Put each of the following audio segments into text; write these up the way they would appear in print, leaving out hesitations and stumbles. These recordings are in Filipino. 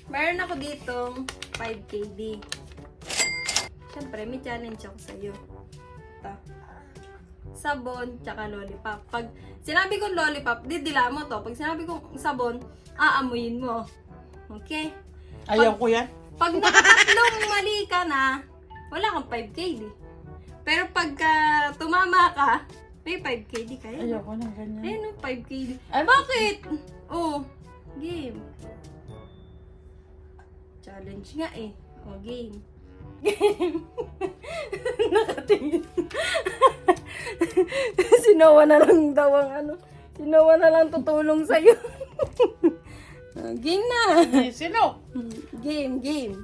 Meron ako ditong 5KD. Siyempre, may challenge ako sa'yo. Ito. Sabon, tsaka lollipop. Pag sinabi kong lollipop, didila mo to. Pag sinabi kong sabon, aamuyin mo. Okay? Ayaw ko yan. Pag nakatatlong mali ka na, wala kang 5KD. Pero pagka tumama ka, may 5KD kayo. Ayaw ko ng ganyan. Ayun, 5KD. Ano? Bakit? Oh, game. Challenge nga eh. Oh, game. Game. Nakatingin. Sinawa na lang daw ang ano. Sinawa na lang tutulong sa'yo. Game na. Sino? Game, game.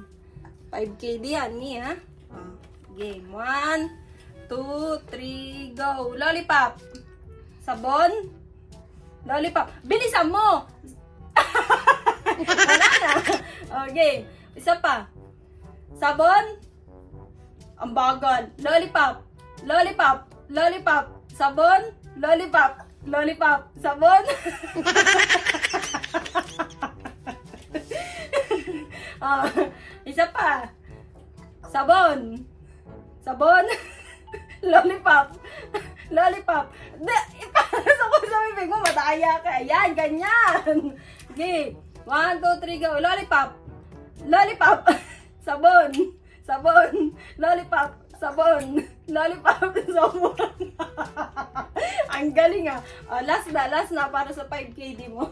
5KD yan, ni ha? Game. 1, 2, 3, go. Lollipop. Sabon. Lollipop. Bilisan mo! Wala na. Okay. Isa pa. Sabon. Ang bagal. Lollipop. Lollipop. Lollipop. Sabon. Lollipop. Lollipop. Sabon. Isa pa. Sabon. Sabon. Lollipop. Lollipop. Ipasok ko sa bibig mo, madaya ka. Ayan, ganyan. Okay. 1, 2, 3, go. Lollipop. Lollipop. Sabon. Sabon. Lollipop. Sabon. Lollipop. Sabon. Ang galing ah. Oh, last na para sa 5KD mo.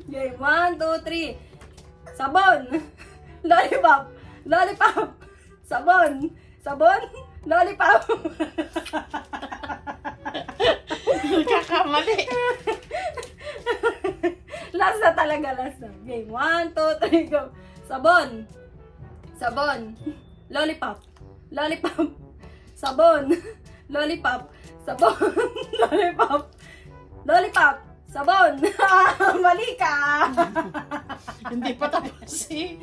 Okay, 1, 2, 3. Sabon. Lollipop. Lollipop. Sabon. Sabon. Lollipop. Kakamali. Last na talaga, last na. Okay, 1, 2, 3, go. Sabon. Sabon. Lollipop. Lollipop. Sabon. Lollipop. Sabon. Lollipop. Lollipop. Sabon. Mali ka. Hindi pa tapos eh.